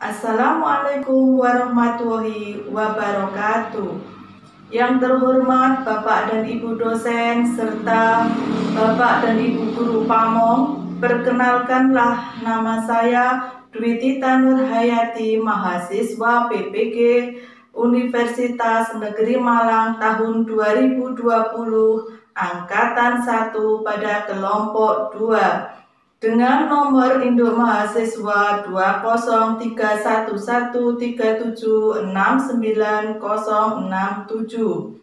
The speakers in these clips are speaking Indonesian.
Assalamualaikum warahmatullahi wabarakatuh. Yang terhormat Bapak dan Ibu dosen serta Bapak dan Ibu guru Pamong, perkenalkanlah nama saya Dwi Tita Nurhayati, mahasiswa PPG Universitas Negeri Malang tahun 2020, angkatan 1 pada kelompok 2. Dengan nomor induk mahasiswa 2031137690067.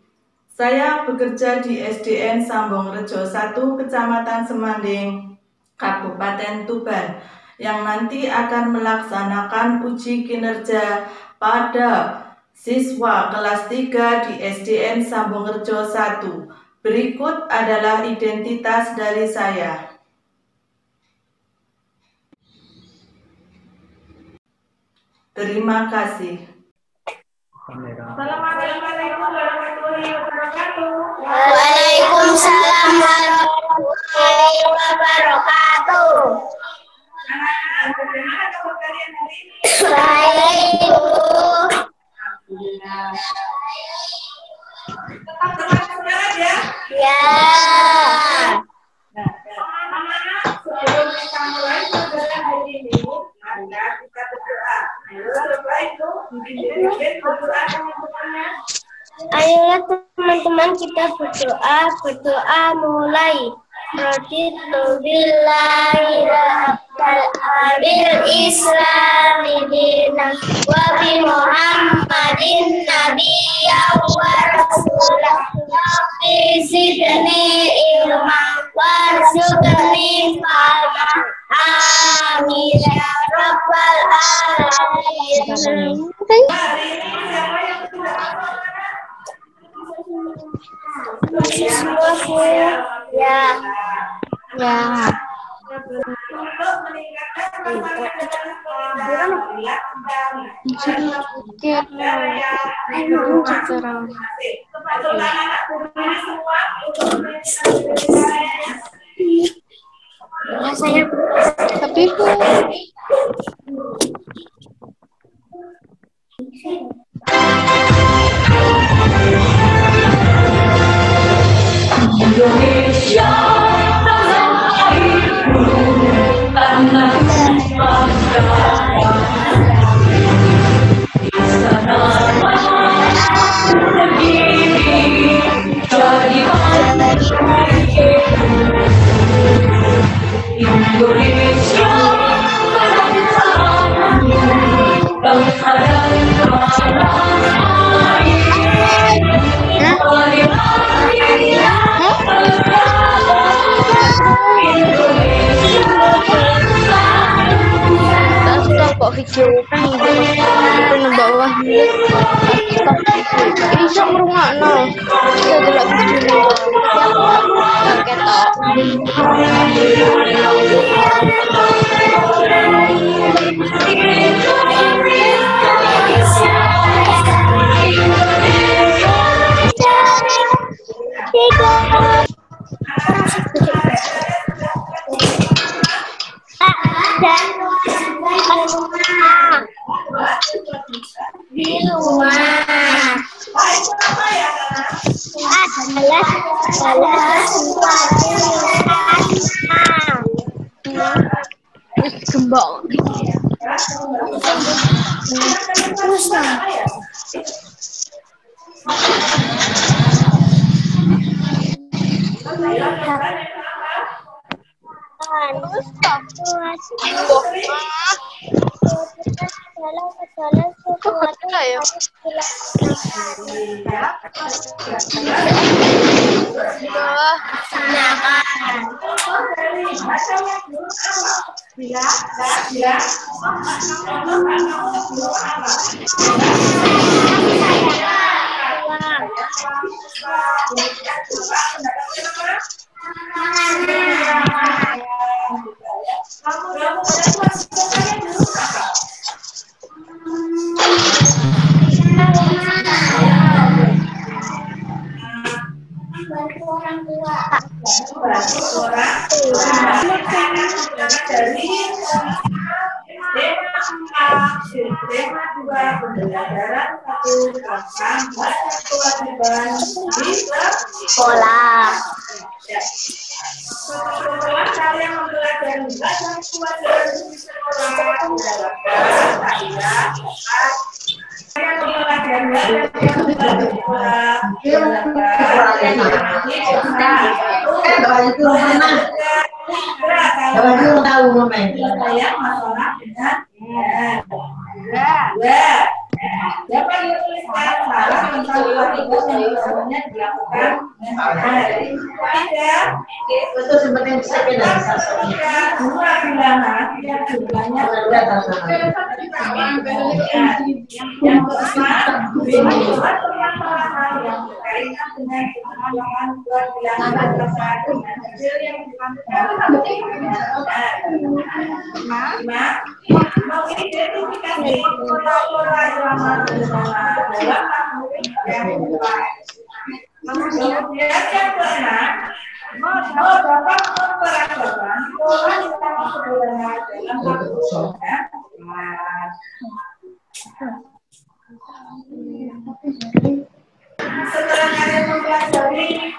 Saya bekerja di SDN Sambong Rejo 1, Kecamatan Semanding, Kabupaten Tuban, yang nanti akan melaksanakan uji kinerja pada siswa kelas 3 di SDN Sambong Rejo 1. Berikut adalah identitas dari saya. Terima kasih. Assalamualaikum warahmatullahi wabarakatuh. Waalaikumsalam warahmatullahi wabarakatuh. Bagaimana kabar kalian hari ini? Baik, Bu. Tetap semangat ya. Ya. Anak-anak, sebelum kita mulai pelajaran hari ini, mari kita berdoa. Ayo berdoa itu, berdoa teman-temannya. Ayolah teman-teman kita berdoa mulai. Raditu billahi rabbil alamin islami dinan wa bi Muhammadin nabiyyan wa rasulah rabbi zidni ilman warzuqni fahma amin ya rabbal alamin. Hari ini siapa yang berdoa? Mahasiswaku. Ya. Untuk meningkatkan Indonesia tanah airku, tanah tumpah darah. Di sanalah aku berdiri, jadi bangsa. Indonesia bangsaku, bangsa dan tanah air. Kok video kan di bawah bisa merungokno bisa delok video ketok di rumah adalah gembok dari pembelajaran 1 tentang baca kewajiban di Sekolah. setelah kalian mempelajari baca kewajiban di sekolah, kalian mempelajari baca kewajiban di sekolah, dapat dituliskan salah tentang kewajiban yang seharusnya dilakukan. Itu sebenarnya bisa Dua bilangan yang jumlahnya yang pertama permasalahan yang berkaitan dengan penambahan dua bilangan terdapat dengan hasil yang mengidentifikasi pola-pola irama bersama dalam yang kemudian yang keenam dapat memperagakan pola irama sederhana dalam waktu singkat. Setelah kalian mempelajari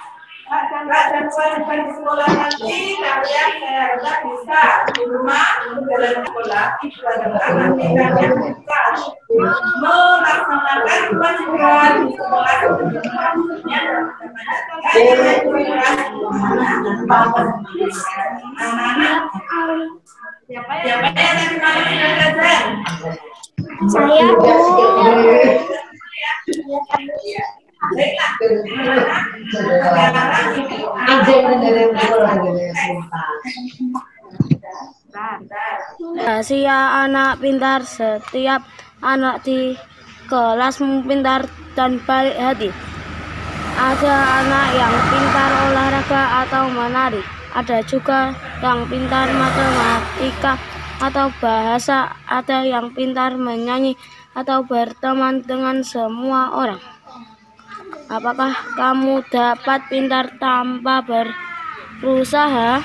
dan kewajiban di sekolah nanti, kalian seharusnya bisa di rumah dalam sekolah itu adalah nanti kalian bisa melaksanakan kewajiban di sekolah. Siapa yang tadi malam sudah belajar? Saya Bu. Rahasia anak pintar. Setiap anak di kelas pintar dan baik hati. Ada anak yang pintar olahraga atau menari. Ada juga yang pintar matematika atau bahasa. Ada yang pintar menyanyi atau berteman dengan semua orang. Apakah kamu dapat pintar tanpa berusaha?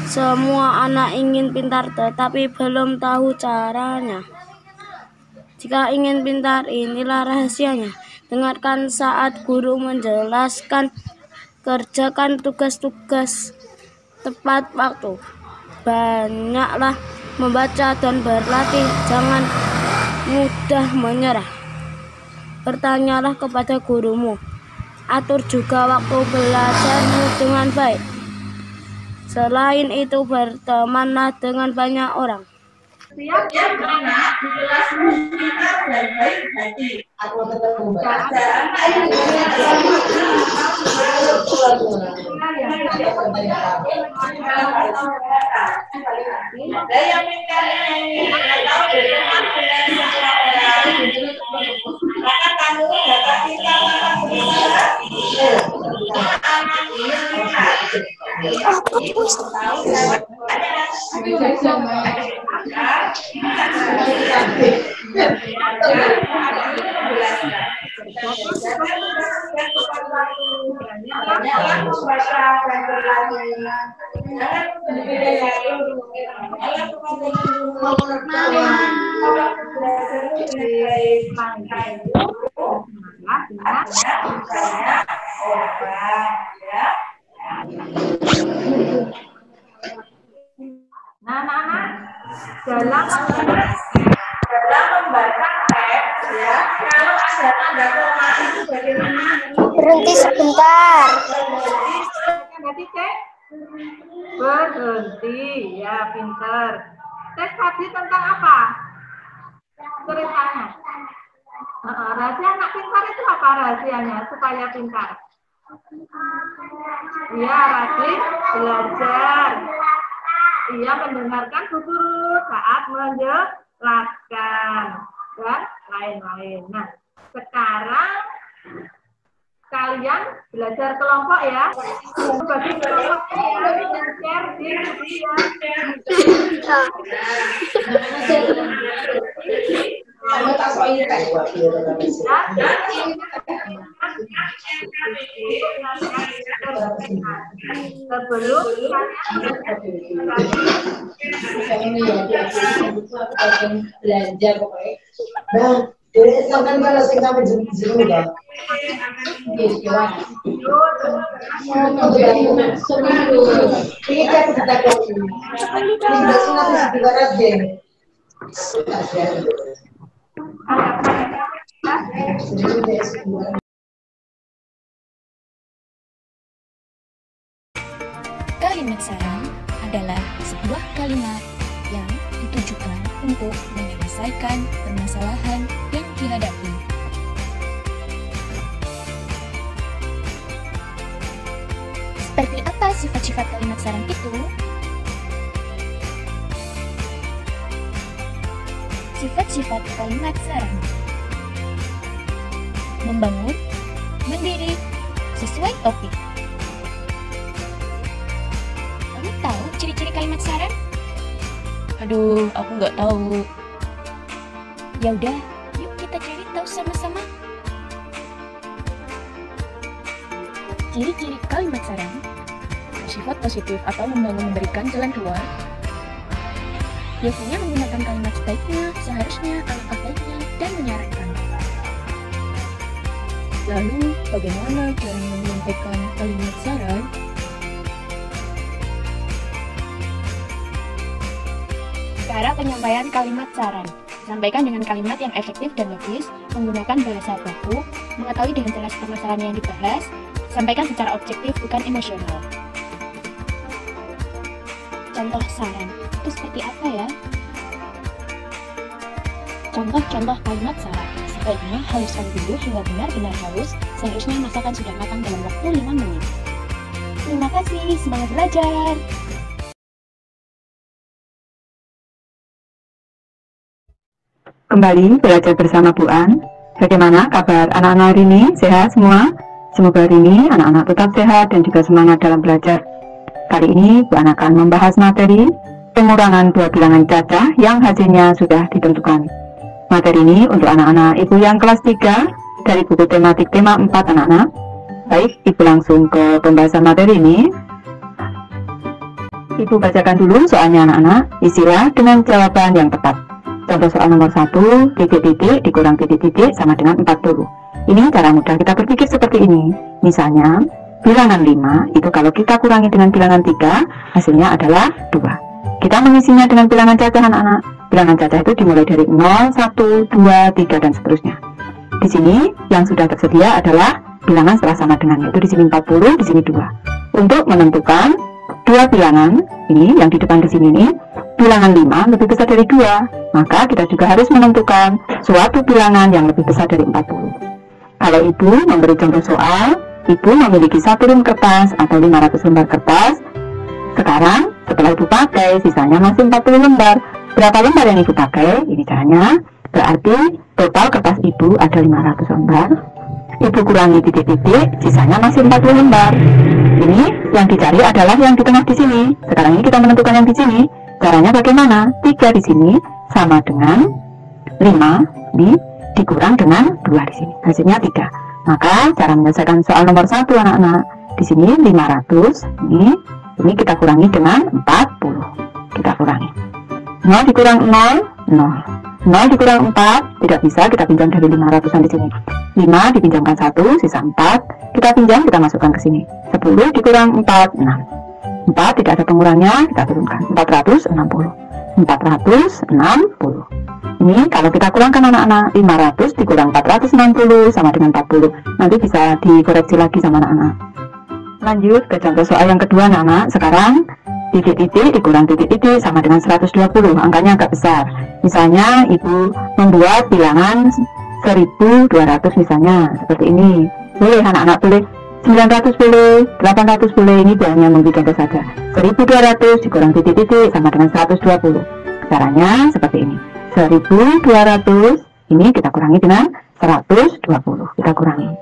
Semua anak ingin pintar tetapi belum tahu caranya. Jika ingin pintar, inilah rahasianya. Dengarkan saat guru menjelaskan. Kerjakan tugas-tugas tepat waktu. Banyaklah membaca dan berlatih. Jangan mudah menyerah. Bertanyalah kepada gurumu. Atur juga waktu belajarmu dengan baik. Selain itu, bertemanlah dengan banyak orang. Setiap anak di kelas pintar dan baik hati. Ada yang pintar atau berteman dengan semua orang. Maka kamu dapat pintar anak berusaha. Anak ini Nah, anak-anak, dalam membaca teks, ya, kalau ada tanda koma itu bagaimana? Berhenti sebentar. Berhenti, Cek. Berhenti, ya, pinter. Teks tadi tentang apa? Ceritanya. Rahasia anak pintar itu apa rahasianya supaya pintar? Iya, rajin belajar. Ia mendengarkan guru saat menjelaskan dan lain-lain. Nah, sekarang kalian belajar kelompok ya. Bagi kelompok share di media. Sebelum belanja pokoknya. Bang, jadi kan kalau sing sampai jero enggak. Kalimat saran adalah sebuah kalimat yang ditujukan untuk menyelesaikan permasalahan yang dihadapi. Seperti apa sifat-sifat kalimat saran itu? Sifat-sifat kalimat saran: membangun, mendidik, sesuai topik. Kamu tahu ciri-ciri kalimat saran? Aduh, aku nggak tahu. Ya udah, yuk kita cari tahu sama-sama. Ciri-ciri kalimat saran: Bersifat positif atau membangun, memberikan jalan keluar. biasanya menggunakan kalimat sebaiknya, seharusnya, alangkah baiknya, dan menyarankan. Lalu, bagaimana cara menyampaikan kalimat saran? Cara penyampaian kalimat saran: sampaikan dengan kalimat yang efektif dan logis, menggunakan bahasa baku, mengetahui dengan jelas permasalahan yang dibahas, sampaikan secara objektif bukan emosional. Contoh saran itu seperti apa ya? Contoh-contoh kalimat saran: sebaiknya haluskan dulu hingga benar-benar halus, seharusnya masakan sudah matang dalam waktu 5 menit. Terima kasih, semangat belajar! Kembali belajar bersama Bu An. Bagaimana kabar anak-anak hari ini? Sehat semua? Semoga hari ini anak-anak tetap sehat dan juga semangat dalam belajar. Kali ini Bu An akan membahas materi pengurangan dua bilangan cacah yang hasilnya sudah ditentukan. Materi ini untuk anak-anak Ibu yang kelas 3 dari buku tematik tema 4 anak-anak. Baik, Ibu langsung ke pembahasan materi ini. Ibu bacakan dulu soalnya anak-anak, isilah dengan jawaban yang tepat. Contoh soal nomor 1, titik-titik dikurang titik-titik sama dengan 40. Ini cara mudah kita berpikir seperti ini. Misalnya, bilangan 5 itu kalau kita kurangi dengan bilangan 3, hasilnya adalah 2. Kita mengisinya dengan bilangan cacah anak-anak. Bilangan cacah itu dimulai dari 0, 1, 2, 3, dan seterusnya. Di sini yang sudah tersedia adalah bilangan setelah sama dengan, yaitu di sini 40, di sini 2. Untuk menentukan dua bilangan, ini yang di depan di sini ini, bilangan 5 lebih besar dari 2, maka kita juga harus menentukan suatu bilangan yang lebih besar dari 40. Kalau Ibu memberi contoh soal, Ibu memiliki 1 rem kertas atau 500 lembar kertas. Sekarang, setelah Ibu pakai, sisanya masih 40 lembar. Berapa lembar yang Ibu pakai? Ini caranya. Berarti total kertas Ibu ada 500 lembar. Ibu kurangi titik-titik, sisanya masih 40 lembar. Ini yang dicari adalah yang di tengah di sini. Sekarang ini kita menentukan yang di sini. Caranya bagaimana? 3 di sini sama dengan 5 dikurang dengan 2 di sini. Hasilnya 3. Maka cara menyelesaikan soal nomor 1 anak-anak. Di sini 500, ini kita kurangi dengan 40. Kita kurangi. 0 dikurang 0, 0. 0 dikurang 4, tidak bisa, kita pinjam dari 500-an di sini. 5 dipinjamkan 1, sisa 4. Kita pinjam, kita masukkan ke sini. 10 dikurang 4, 6. 4 tidak ada pengurangnya, kita turunkan. 460. 460. Ini kalau kita kurangkan anak-anak, 500 dikurang 460 sama dengan 40. Nanti bisa dikoreksi lagi sama anak-anak. Lanjut ke contoh soal yang kedua anak-anak. Sekarang titik-titik dikurang titik-titik sama dengan 120. Angkanya agak besar. Misalnya Ibu membuat bilangan 1200 misalnya seperti ini. Boleh anak-anak, boleh 900 boleh, 800 boleh. Ini hanya memberi contoh saja. 1200 dikurang titik-titik sama dengan 120. Caranya seperti ini. 1200 ini kita kurangi dengan 120. Kita kurangi.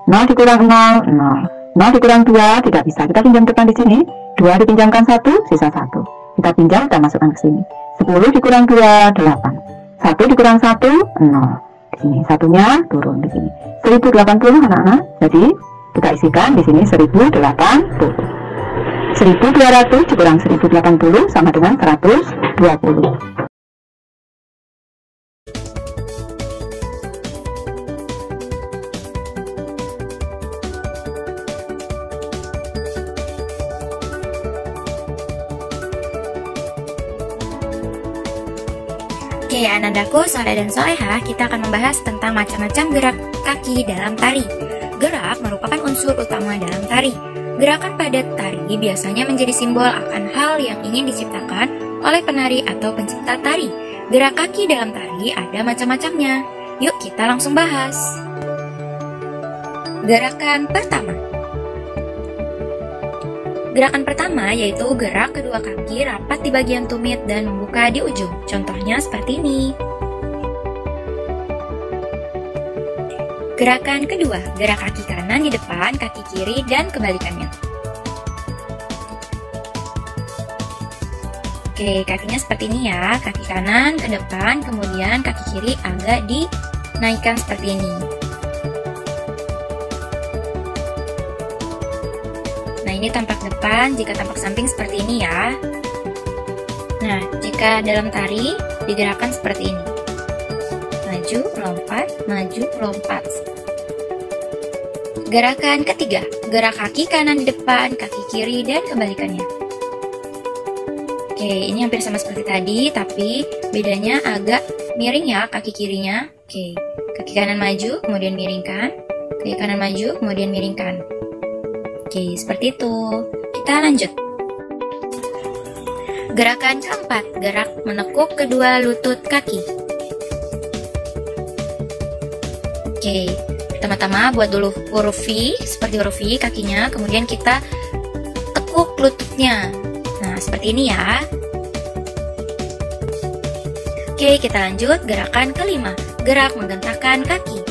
0 dikurang 0, 0. 0 dikurang 2 tidak bisa. Kita pinjam depan di sini. 2 dipinjamkan 1, sisa 1. Kita pinjam, kita masukkan ke sini. 10 dikurang 2, 8. 1 dikurang 1, 0. Di sini satunya turun di sini. 1080 anak-anak. Jadi kita isikan di sini 1080. 1200 dikurang 1080 sama dengan 120. Oke, anak-anakku, soleh dan soleha, kita akan membahas tentang macam-macam gerak kaki dalam tari. Gerak merupakan unsur utama dalam tari. Gerakan pada tari biasanya menjadi simbol akan hal yang ingin diciptakan oleh penari atau pencipta tari. Gerak kaki dalam tari ada macam-macamnya. Yuk kita langsung bahas. Gerakan pertama. Gerakan pertama yaitu gerak kedua kaki rapat di bagian tumit dan membuka di ujung. Contohnya seperti ini. Gerakan kedua, gerak kaki kanan di depan, kaki kiri, dan kebalikannya. Oke, kakinya seperti ini ya. Kaki kanan ke depan, kemudian kaki kiri agak dinaikkan seperti ini. Nah, ini tampak depan, jika tampak samping seperti ini ya. Nah, jika dalam tari, digerakkan seperti ini. Maju, lompat. Gerakan ketiga, gerak kaki kanan di depan, kaki kiri, dan kebalikannya. Oke, ini hampir sama seperti tadi, tapi bedanya agak miring ya kaki kirinya. Oke, kaki kanan maju, kemudian miringkan. Kaki kanan maju, kemudian miringkan. Oke, seperti itu. Kita lanjut. Gerakan keempat, gerak menekuk kedua lutut kaki. Oke, pertama-tama buat dulu huruf V, seperti huruf V kakinya, kemudian kita tekuk lututnya. Nah, seperti ini ya. Oke, kita lanjut gerakan kelima, gerak menggentakkan kaki.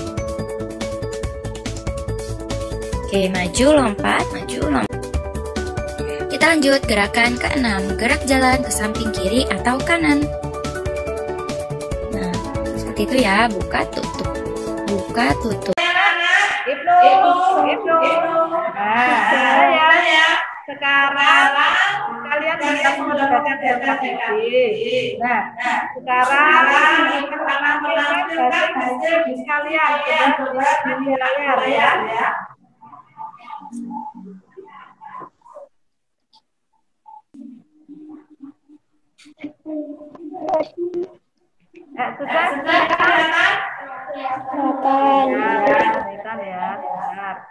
Oke, maju, lompat. Kita lanjut gerakan keenam, gerak jalan ke samping kiri atau kanan. Nah, seperti itu ya, buka, tutup. Nah, sekarang kalian bisa menggunakan gerak kaki. Nah, sekarang hasil kalian sudah di layar ya. Sudah ya, benar.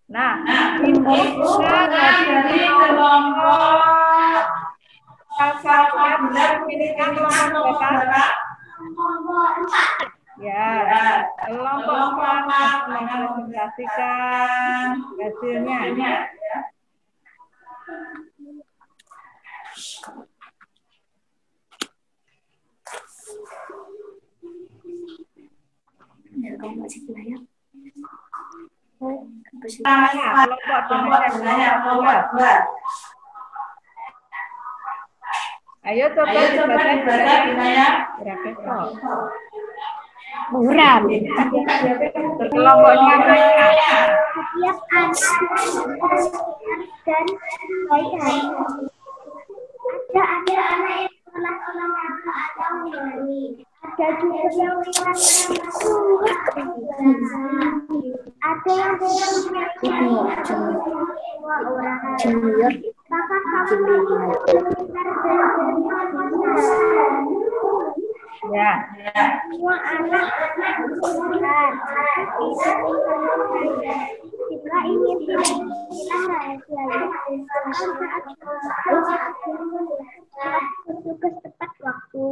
Nah, ini sudah jadi kelompok. Kalau benar pilihkan kelompok berapa? Ya, kelompok 4 mengintegrasikan hasilnya ya. Ayo coba dibaca Buram. kelompoknya mereka. Setiap anak dan baik hati. Ada anak yang sekolah atau menyanyi. Ada juga yang ada yang semua orang. Maka kamu Ya. semua anak-anak bukan. Jika ingin kita rahasia saat bertugas tepat waktu.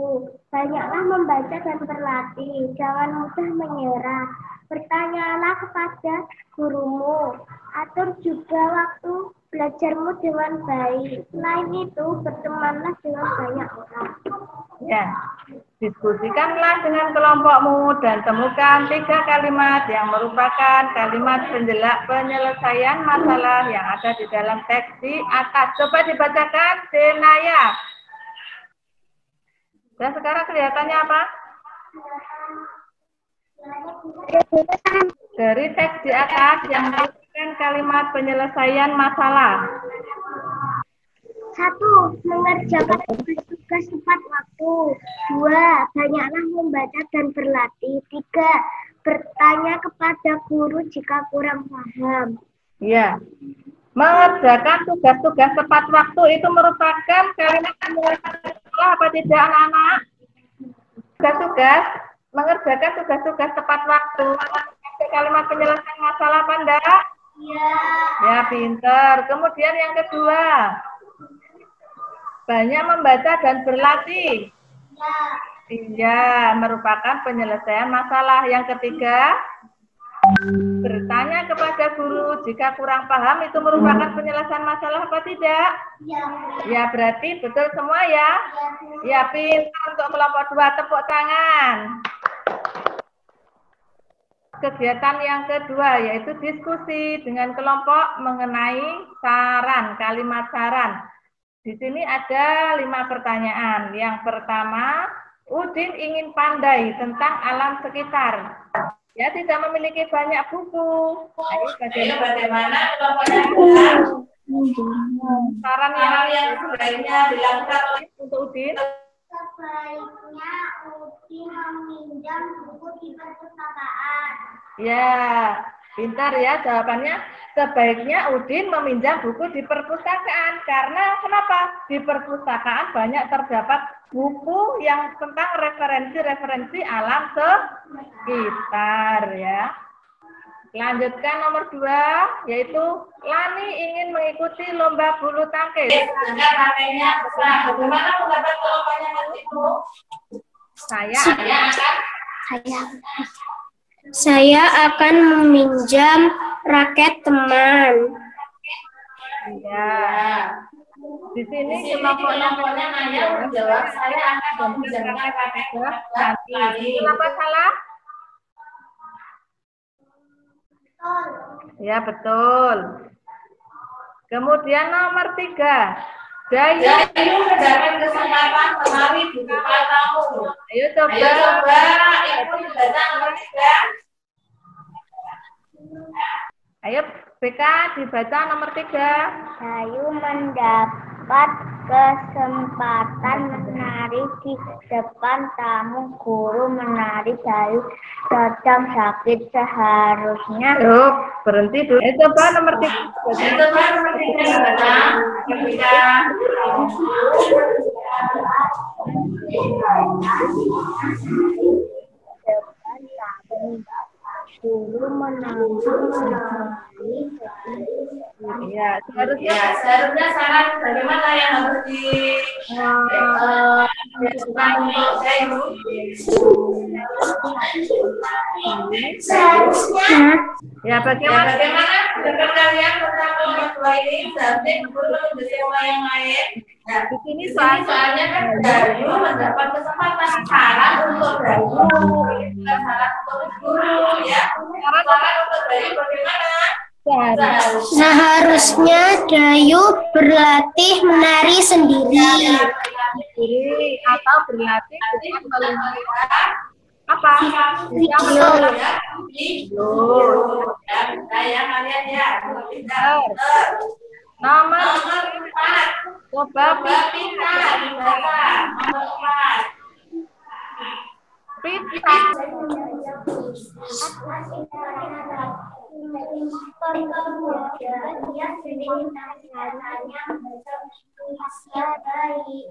Banyaklah membaca dan berlatih. Jangan mudah menyerah. Bertanyalah kepada gurumu. Atur juga waktu belajarmu dengan baik. Selain itu, bertemanlah dengan banyak orang. Ya. Diskusikanlah dengan kelompokmu dan temukan 3 kalimat yang merupakan kalimat penyelesaian masalah yang ada di dalam teks di atas. Coba dibacakan, Denaya. Dan sekarang kelihatannya apa? Dari teks di atas yang merupakan kalimat penyelesaian masalah. 1. Mengerjakan tugas tepat waktu. 2. Banyaklah membaca dan berlatih. 3. Bertanya kepada guru jika kurang paham. Ya, mengerjakan tugas-tugas tepat waktu itu merupakan kalimat penyelesaian masalah apa tidak, anak-anak? Tugas-tugas, mengerjakan tugas-tugas tepat waktu. Kalimat penyelesaian masalah apa enggak? Iya. Ya, pinter. Kemudian yang kedua, banyak membaca dan berlatih. Iya, merupakan penyelesaian masalah. Yang ketiga, bertanya kepada guru jika kurang paham itu merupakan penyelesaian masalah apa tidak? Ya, berarti betul semua ya? Ya, pintar untuk kelompok 2, tepuk tangan. Kegiatan yang kedua yaitu diskusi dengan kelompok mengenai saran, kalimat saran. Di sini ada 5 pertanyaan. Yang pertama, Udin ingin pandai tentang alam sekitar. Ya, tidak memiliki banyak buku. Ayo, bagaimana kelompoknya? Saran yang sebaiknya dilakukan untuk Udin? Sebaiknya Udin meminjam buku di perpustakaan. Ya, pintar ya jawabannya. Sebaiknya Udin meminjam buku di perpustakaan. Karena kenapa? Di perpustakaan banyak terdapat buku yang tentang referensi-referensi alam sekitar ya. Lanjutkan nomor 2, yaitu Lani ingin mengikuti lomba bulu tangkis. Bagaimana pendapat kelompoknya itu? Saya akan meminjam raket teman. Ya. Di sini kelompoknya menjawab saya akan meminjam raket nanti. Kenapa salah? Ya, betul. Kemudian nomor 3. Dayu mendapat kesempatan menari di depan tamu. Ayo coba ibu dibaca nomor 3. Ayo BK dibaca nomor 3. Dayu mendapat kesempatan menari di depan tamu. Guru menari Dayu sedang sakit, seharusnya. Berhenti dulu. Coba nomor 3. Coba nomor 3 dibaca. Guru menari. Ya, seharusnya saran bagaimana yang harus dilakukan untuk Dayu? Ya, bagaimana dengar kalian tentang nomor 2 ini? Seharusnya guru bersama yang lain. Nah, di sini soalnya kan Dayu mendapat kesempatan saran untuk Dayu, bukan saran untuk guru ya. Saran untuk Dayu bagaimana? Seharusnya Dayu berlatih menari sendiri. Atau berlatih dengan melihat apa? Video. Saya kalian ya. Nomor 4. Coba pita dibaca. Nomor 4. Pita.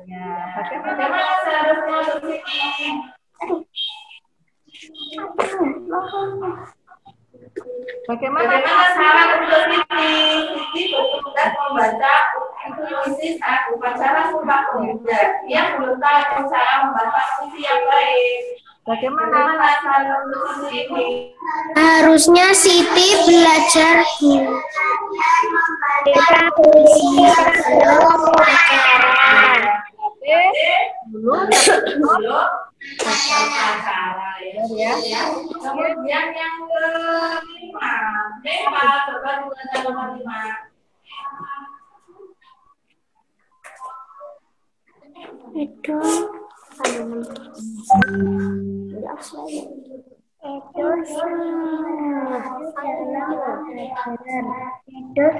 Ya, bagaimana seharusnya begini? Bagaimana saran untuk Siti bertugas membaca puisi saat upacara Sumpah Pemuda. Dia belum tahu cara membaca puisi yang baik. Bagaimana saran untuk Siti? Harusnya Siti belajar membaca puisi sebelum upacara. Dulu ya. Kemudian yang kelima, coba bukan nomor 5. Itu Edo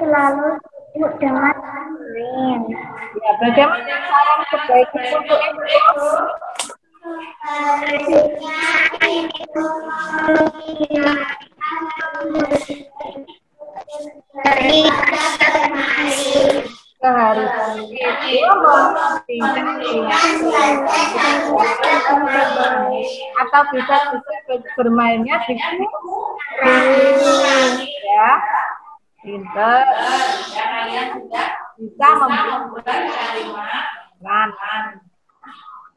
selalu sibuk dengan main. Ya, bagaimana cara memperbaiki untuk Edo? Sehari-hari atau bisa bermainnya di ya, pinter, bisa membuat kalimat.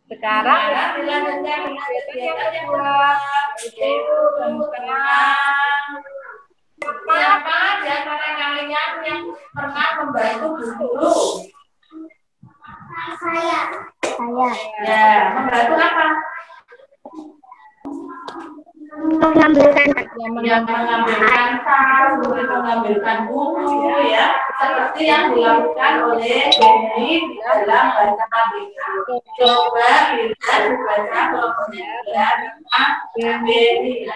Sekarang kegiatan yang kedua itu tentang siapa di antara kalian yang pernah membantu guru? Saya. Ya, membantu apa? Mengambilkan saru, mengambilkan buku, ya, seperti yang dilakukan oleh Benny di dalam baca merdeka. Coba kita dibaca kelompoknya Benny.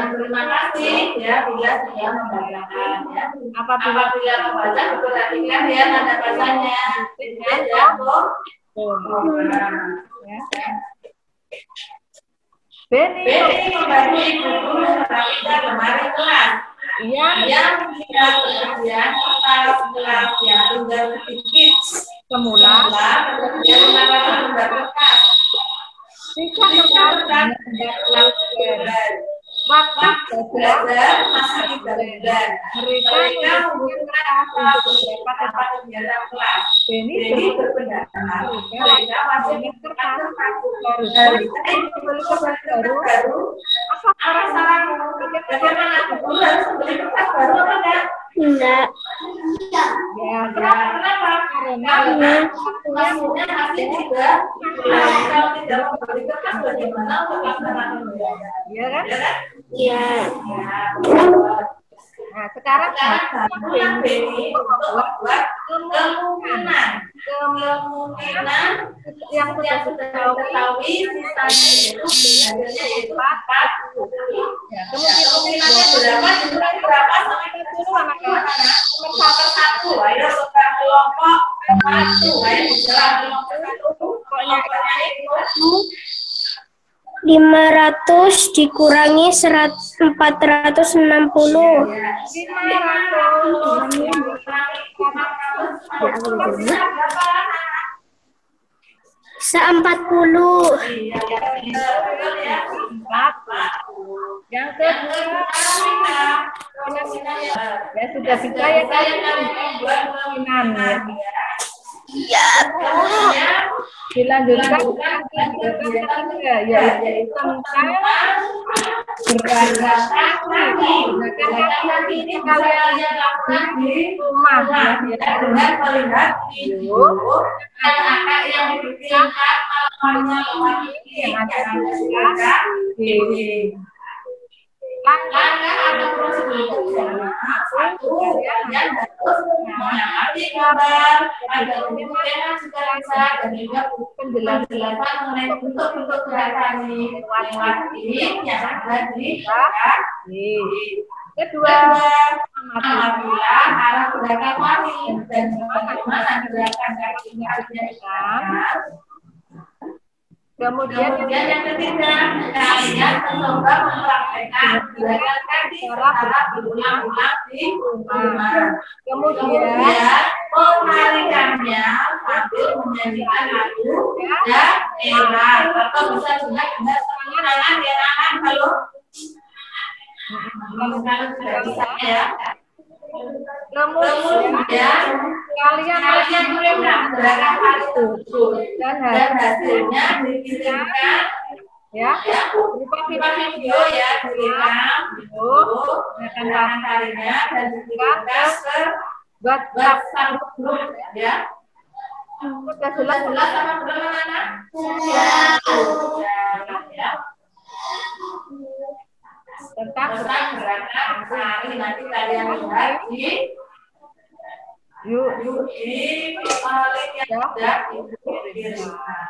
Terima kasih ya bila sudah membacakan ya. Apabila membaca diperhatikan ya tanda bacanya. Benny membantu ibu guru merapikan lemari kelas. Yang tidak perhatian kelas yang tunggal sedikit. Semula kemudian menambahkan lembar kertas. Waktu belajar masih berjalan. Mereka membuat kertas untuk dapat kelas. Benny berpendapat mereka masih kertas baru. Apa salah? Bagaimana guru harus membeli kertas baru apa enggak? enggak. Ya, kenapa? Karena waktunya masih juga. Kalau tidak membeli kertas bagaimana untuk melaksanakan belajar? Iya kan? Iya. Nah, sekarang Benny membuat kemungkinan yang sudah ketahui misalnya yaitu 4. Ya, kemungkinan berapa sampai 40 anak-anak? Nomor 1. Ayo sekarang kelompok 1. Ayo bicara kelompok 1. Pokoknya itu 500 dikurangi 460. 40. Yang kedua, ya sudah bisa ya kalian buat kemungkinan ya. Iya. Dilanjutkan yaitu tentang gerakan kaki ini kalian di rumah ya dengan melihat video anak-anak yang diberikan alamannya yang ada di langkah atau prosedur satu kalian harus mengamati gambar ada pembentukan secara besar dan juga penjelasan mengenai bentuk-bentuk gerakan ini yang ada di kedua amatilah arah gerakan wali dan bagaimana gerakan kakinya dilakukan. Kemudian yang ketiga, kalian mencoba mempraktekkan gerakan kaki secara berulang-ulang di rumah. kemudian Mengalihkannya sambil menyanyikan lagu daerah atau bisa juga dengan pengenalan daerah. Kalau sudah bisa ya. kemudian kalian mengulang gerakan hal tersebut dan hasilnya dikirimkan ya berupa video ya, direkam gerakan tarinya dan dikirimkan ke WhatsApp grup ya. sudah Jelas jelas sama belum anak? Ya. tentang Gerakan tari nanti kalian lihat di yuk link yang sudah ibu kirimkan.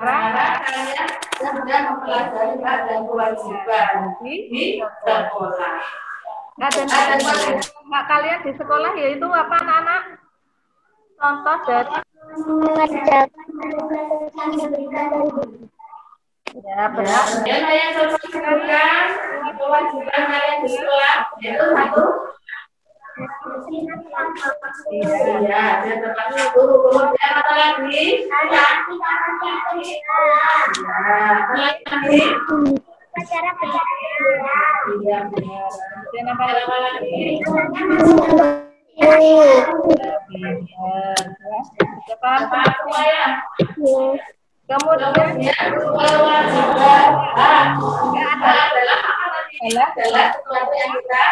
Karena kalian sudah mempelajari hak dan kewajiban di sekolah. Nah, dan hak kalian di sekolah yaitu apa anak-anak? Contoh dari ya benar. Yang saya sebutkan kewajiban kalian di sekolah yaitu satu. Iya, dan kemudian apa lagi? Upacara Iya, benar. Dan apa lagi? Apa ya? Kemudian Kewajiban adalah sesuatu yang kita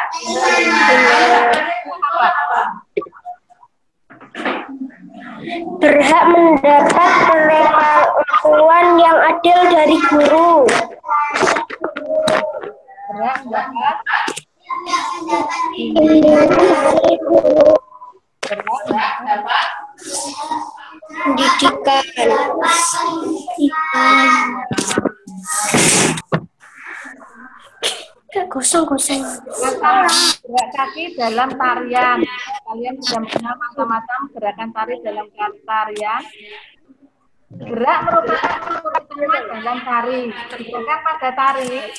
berhak mendapat perlakuan yang adil dari guru. Pendidikan. Kosong. gerak kaki dalam tarian. Kalian sudah mengenal macam-macam gerakan tari dalam tarian. Gerak merupakan utama dalam tari. Bukan pada tari.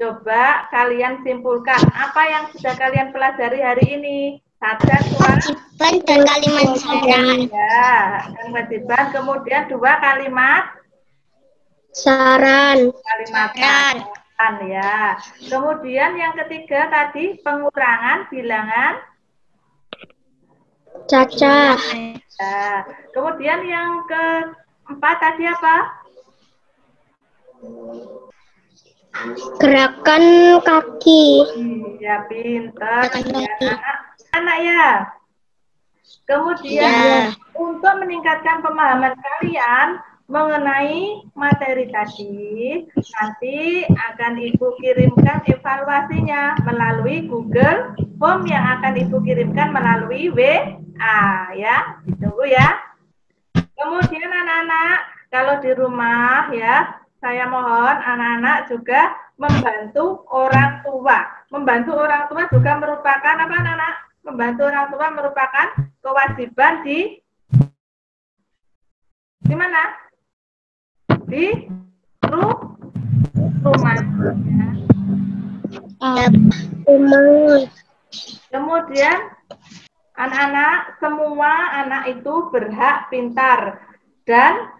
Coba kalian simpulkan apa yang sudah kalian pelajari hari ini. Satu, Kewajiban dan kalimat saran. ya, kewajiban. Kemudian 2 kalimat Saran. saran, ya. Kemudian yang ketiga tadi pengurangan bilangan Cacat. ya. Kemudian yang keempat tadi apa? Gerakan kaki. Ya, pinter ya, anak ya. Kemudian untuk meningkatkan pemahaman kalian mengenai materi tadi, nanti akan Ibu kirimkan evaluasinya melalui Google Form yang akan Ibu kirimkan melalui WA ya. Ditunggu ya. Kemudian anak-anak, kalau di rumah ya, saya mohon anak-anak juga membantu orang tua. Membantu orang tua juga merupakan apa anak-anak? Membantu orang tua merupakan kewajiban di mana? Di rumah. Kemudian anak-anak, semua anak itu berhak pintar dan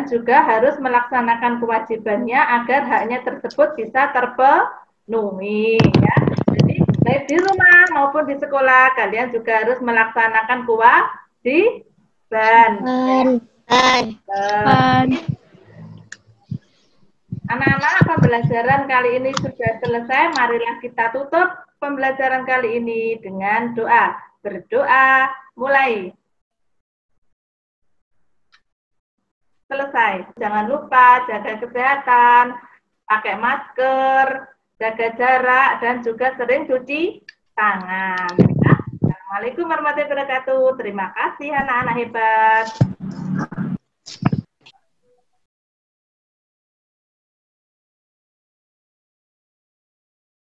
juga harus melaksanakan kewajibannya agar haknya tersebut bisa terpenuhi ya. Jadi baik di rumah maupun di sekolah kalian juga harus melaksanakan kewajiban. Anak-anak, pembelajaran kali ini sudah selesai. Marilah kita tutup pembelajaran kali ini dengan doa. Berdoa, mulai. Selesai. Jangan lupa jaga kesehatan, pakai masker, jaga jarak, dan juga sering cuci tangan. Ya. Assalamualaikum warahmatullahi wabarakatuh. Terima kasih anak-anak hebat.